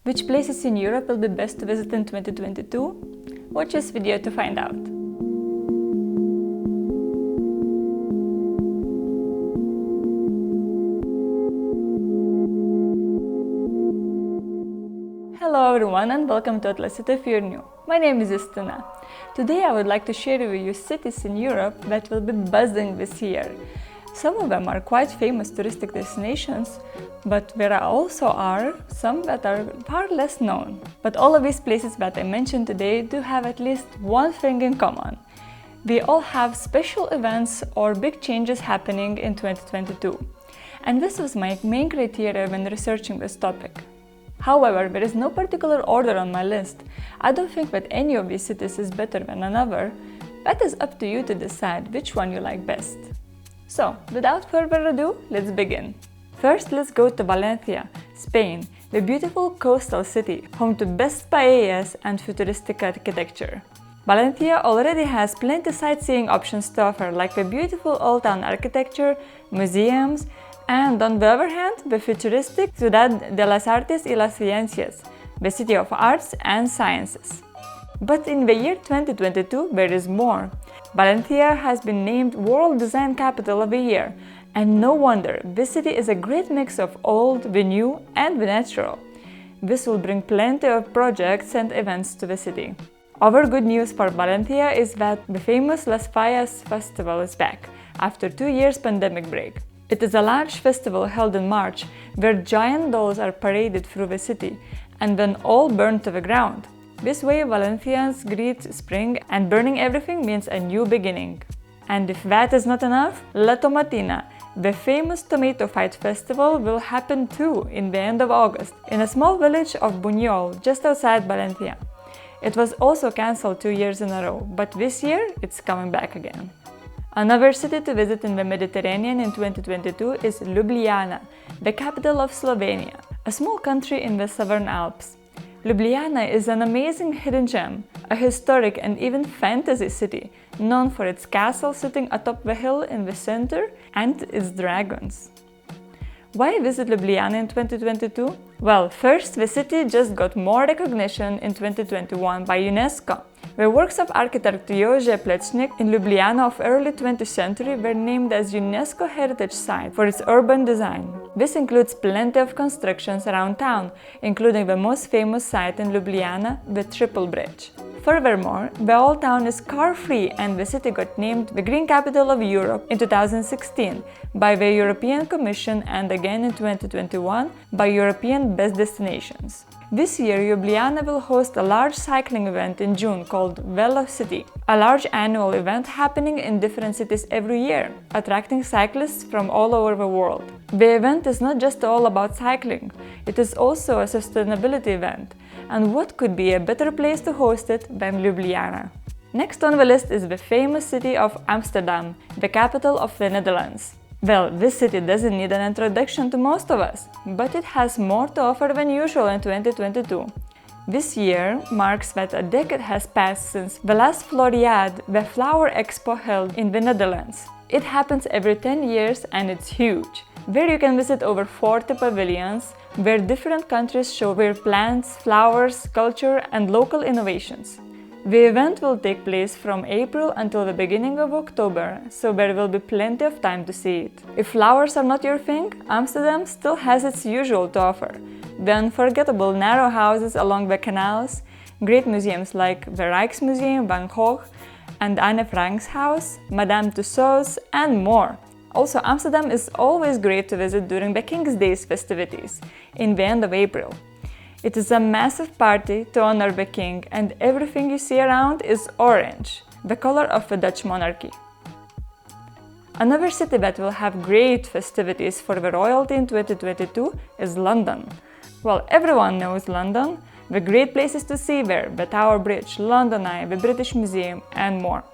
Which places in Europe will be best to visit in 2022? Watch this video to find out. Hello everyone and welcome to Atlas City if you're new. My name is Justina. Today I would like to share with you cities in Europe that will be buzzing this year. Some of them are quite famous touristic destinations, but there also are some that are far less known. But all of these places that I mentioned today do have at least one thing in common. They all have special events or big changes happening in 2022. And this was my main criteria when researching this topic. However, there is no particular order on my list. I don't think that any of these cities is better than another. That is up to you to decide which one you like best. So, without further ado, let's begin. First, let's go to Valencia, Spain, the beautiful coastal city, home to best paellas and futuristic architecture. Valencia already has plenty sightseeing options to offer, like the beautiful old town architecture, museums, and on the other hand, the futuristic Ciudad de las Artes y las Ciencias, the city of arts and sciences. But in the year 2022, there is more. Valencia has been named World Design Capital of the Year, and no wonder, this city is a great mix of old, the new, and the natural. This will bring plenty of projects and events to the city. Other good news for Valencia is that the famous Las Fallas festival is back, after 2 years pandemic break. It is a large festival held in March, where giant dolls are paraded through the city, and then all burned to the ground. This way, Valencians greet spring, and burning everything means a new beginning. And if that is not enough, La Tomatina, the famous tomato fight festival, will happen too in the end of August, in a small village of Buñol, just outside Valencia. It was also cancelled 2 years in a row, but this year it's coming back again. Another city to visit in the Mediterranean in 2022 is Ljubljana, the capital of Slovenia, a small country in the Southern Alps. Ljubljana is an amazing hidden gem, a historic and even fantasy city, known for its castle sitting atop the hill in the center and its dragons. Why visit Ljubljana in 2022? Well, first, the city just got more recognition in 2021 by UNESCO. The works of architect Jože Plečnik in Ljubljana of early 20th century were named as UNESCO Heritage Site for its urban design. This includes plenty of constructions around town, including the most famous site in Ljubljana, the Triple Bridge. Furthermore, the old town is car-free and the city got named the Green Capital of Europe in 2016 by the European Commission and again in 2021 by European Best Destinations. This year, Ljubljana will host a large cycling event in June called Velocity, a large annual event happening in different cities every year, attracting cyclists from all over the world. The event is not just all about cycling, it is also a sustainability event, and what could be a better place to host it than Ljubljana? Next on the list is the famous city of Amsterdam, the capital of the Netherlands. Well, this city doesn't need an introduction to most of us, but it has more to offer than usual in 2022. This year marks that a decade has passed since the last Floriade, the flower expo held in the Netherlands. It happens every 10 years and it's huge. There you can visit over 40 pavilions, where different countries show their plants, flowers, culture and local innovations. The event will take place from April until the beginning of October, so there will be plenty of time to see it. If flowers are not your thing, Amsterdam still has its usual to offer. The unforgettable narrow houses along the canals, great museums like the Rijksmuseum, Van Gogh, and Anne Frank's house, Madame Tussauds, and more. Also, Amsterdam is always great to visit during the King's Days festivities, in the end of April. It is a massive party to honor the king, and everything you see around is orange, the color of the Dutch monarchy. Another city that will have great festivities for the royalty in 2022 is London. Well, everyone knows London, the great places to see there, the Tower Bridge, London Eye, the British Museum, and more.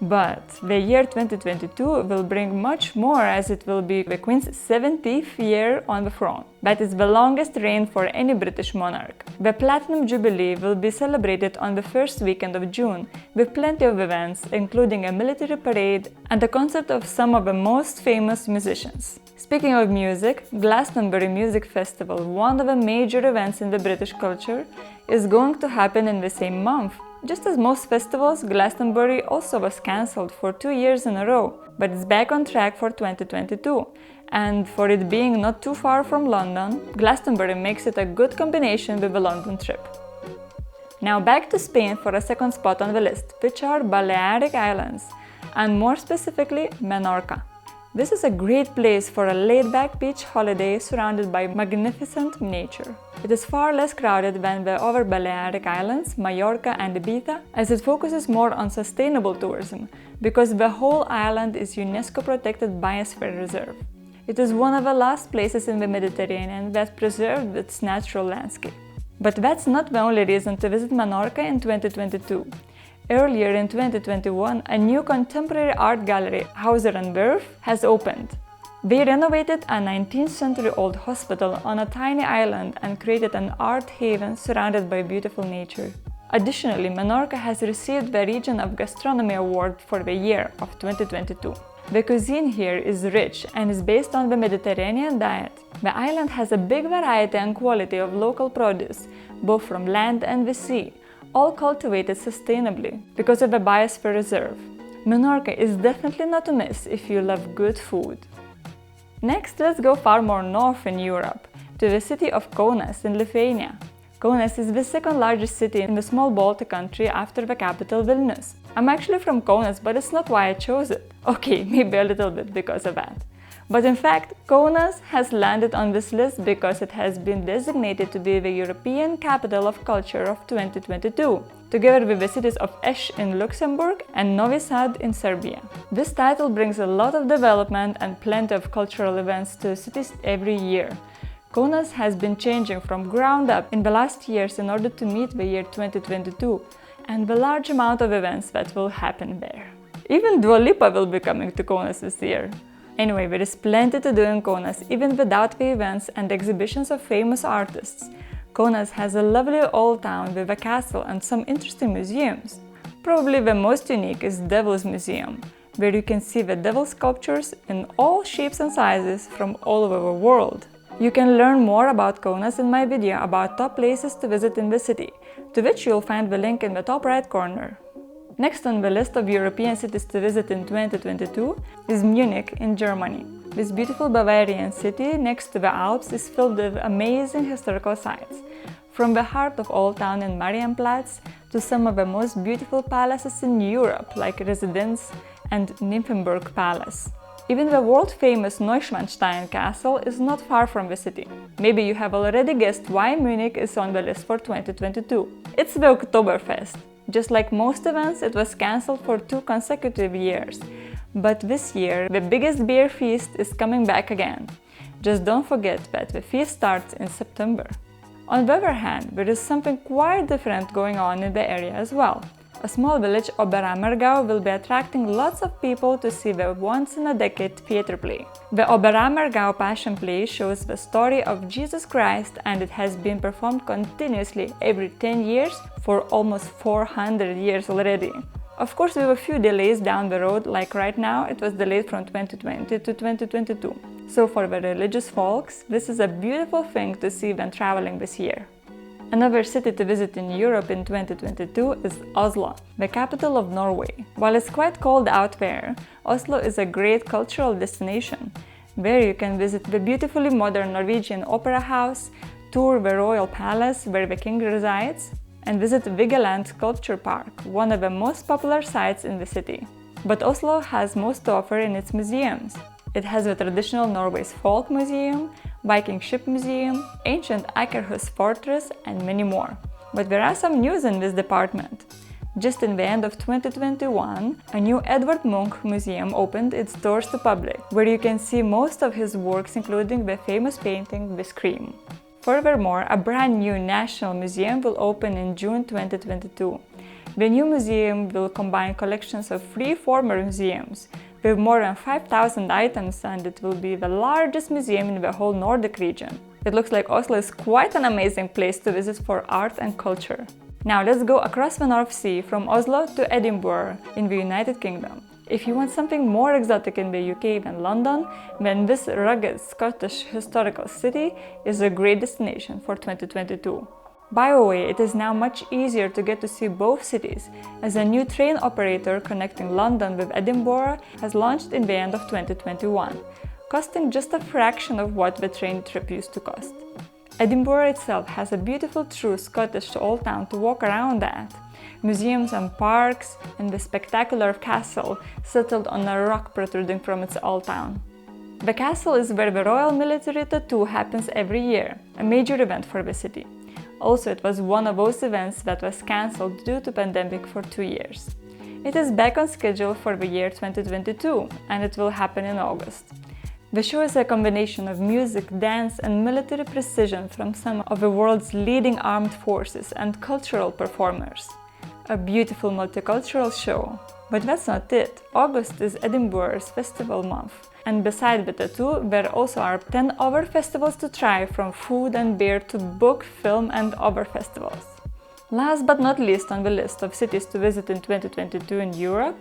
But the year 2022 will bring much more, as it will be the Queen's 70th year on the throne. That is the longest reign for any British monarch. The Platinum Jubilee will be celebrated on the first weekend of June, with plenty of events, including a military parade and a concert of some of the most famous musicians. Speaking of music, Glastonbury Music Festival, one of the major events in the British culture, is going to happen in the same month. Just as most festivals, Glastonbury also was cancelled for 2 years in a row, but it's back on track for 2022. And for it being not too far from London, Glastonbury makes it a good combination with the London trip. Now back to Spain for a second spot on the list, which are Balearic Islands, and more specifically Menorca. This is a great place for a laid-back beach holiday surrounded by magnificent nature. It is far less crowded than the other Balearic Islands, Mallorca and Ibiza, as it focuses more on sustainable tourism, because the whole island is UNESCO Protected Biosphere Reserve. It is one of the last places in the Mediterranean that preserved its natural landscape. But that's not the only reason to visit Menorca in 2022. Earlier in 2021, a new contemporary art gallery, Hauser and Wirth, has opened. They renovated a 19th century old hospital on a tiny island and created an art haven surrounded by beautiful nature. Additionally, Menorca has received the Region of Gastronomy Award for the year of 2022. The cuisine here is rich and is based on the Mediterranean diet. The island has a big variety and quality of local produce, both from land and the sea, all cultivated sustainably because of the Biosphere Reserve. Menorca is definitely not to miss if you love good food. Next, let's go far more north in Europe, to the city of Kaunas in Lithuania. Kaunas is the second largest city in the small Baltic country after the capital Vilnius. I'm actually from Kaunas, but it's not why I chose it. Okay, maybe a little bit because of that. But in fact, Kaunas has landed on this list because it has been designated to be the European Capital of Culture of 2022, together with the cities of Esch in Luxembourg and Novi Sad in Serbia. This title brings a lot of development and plenty of cultural events to cities every year. Kaunas has been changing from ground up in the last years in order to meet the year 2022 and the large amount of events that will happen there. Even Dua Lipa will be coming to Kaunas this year. Anyway, there is plenty to do in Kaunas, even without the events and exhibitions of famous artists. Kaunas has a lovely old town with a castle and some interesting museums. Probably the most unique is Devil's Museum, where you can see the devil sculptures in all shapes and sizes from all over the world. You can learn more about Kaunas in my video about top places to visit in the city, to which you'll find the link in the top right corner. Next on the list of European cities to visit in 2022 is Munich in Germany. This beautiful Bavarian city next to the Alps is filled with amazing historical sites, from the heart of Old Town in Marienplatz to some of the most beautiful palaces in Europe like Residenz and Nymphenburg Palace. Even the world-famous Neuschwanstein Castle is not far from the city. Maybe you have already guessed why Munich is on the list for 2022. It's the Oktoberfest. Just like most events, it was cancelled for 2 consecutive years. But this year, the biggest beer feast is coming back again. Just don't forget that the feast starts in September. On the other hand, there is something quite different going on in the area as well. A small village, Oberammergau, will be attracting lots of people to see the once-in-a-decade theatre play. The Oberammergau Passion Play shows the story of Jesus Christ, and it has been performed continuously every 10 years for almost 400 years already. Of course, with a few delays down the road, like right now, it was delayed from 2020 to 2022. So for the religious folks, this is a beautiful thing to see when traveling this year. Another city to visit in Europe in 2022 is Oslo, the capital of Norway. While it's quite cold out there, Oslo is a great cultural destination. There you can visit the beautifully modern Norwegian Opera House, tour the Royal Palace where the king resides, and visit Vigeland Sculpture Park, one of the most popular sites in the city. But Oslo has most to offer in its museums. It has the traditional Norway's Folk Museum, Viking Ship Museum, ancient Akershus Fortress, and many more. But there are some news in this department. Just in the end of 2021, a new Edvard Munch museum opened its doors to public, where you can see most of his works, including the famous painting The Scream. Furthermore, a brand new National Museum will open in June 2022. The new museum will combine collections of 3 former museums, with more than 5,000 items, and it will be the largest museum in the whole Nordic region. It looks like Oslo is quite an amazing place to visit for art and culture. Now let's go across the North Sea from Oslo to Edinburgh in the United Kingdom. If you want something more exotic in the UK than London, then this rugged Scottish historical city is a great destination for 2022. By the way, it is now much easier to get to see both cities, as a new train operator connecting London with Edinburgh has launched in the end of 2021, costing just a fraction of what the train trip used to cost. Edinburgh itself has a beautiful true Scottish old town to walk around at, museums and parks, and the spectacular castle settled on a rock protruding from its old town. The castle is where the Royal Military Tattoo happens every year, a major event for the city. Also, it was one of those events that was cancelled due to pandemic for 2 years. It is back on schedule for the year 2022, and it will happen in August. The show is a combination of music, dance, and military precision from some of the world's leading armed forces and cultural performers. A beautiful multicultural show. But that's not it. August is Edinburgh's festival month. And beside the tattoo, there also are 10 other festivals to try, from food and beer to book, film and other festivals. Last but not least on the list of cities to visit in 2022 in Europe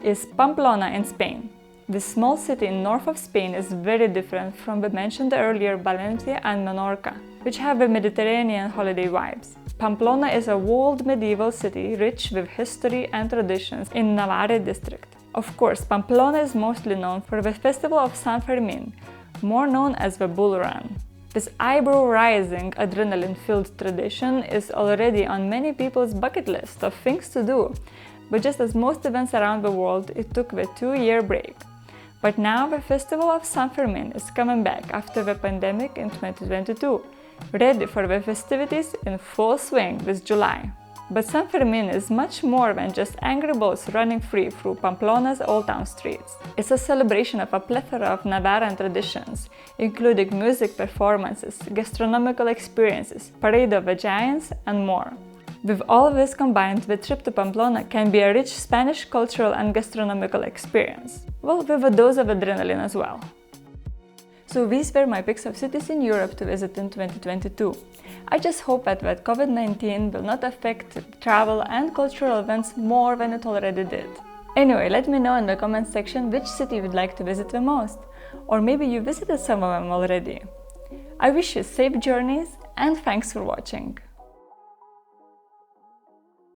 is Pamplona in Spain. This small city in north of Spain is very different from the mentioned earlier Valencia and Menorca, which have the Mediterranean holiday vibes. Pamplona is a walled medieval city rich with history and traditions in Navarre district. Of course, Pamplona is mostly known for the festival of San Fermin, more known as the Bull Run. This eyebrow-raising, adrenaline-filled tradition is already on many people's bucket list of things to do, but just as most events around the world, it took the 2-year break. But now the festival of San Fermin is coming back after the pandemic in 2022, ready for the festivities in full swing this July. But San Fermin is much more than just angry bulls running free through Pamplona's old town streets. It's a celebration of a plethora of Navarran traditions, including music performances, gastronomical experiences, parade of the giants, and more. With all this combined, the trip to Pamplona can be a rich Spanish cultural and gastronomical experience, well, with a dose of adrenaline as well. So these were my picks of cities in Europe to visit in 2022. I just hope that COVID-19 will not affect travel and cultural events more than it already did. Anyway, let me know in the comments section which city you'd like to visit the most, or maybe you visited some of them already. I wish you safe journeys and thanks for watching.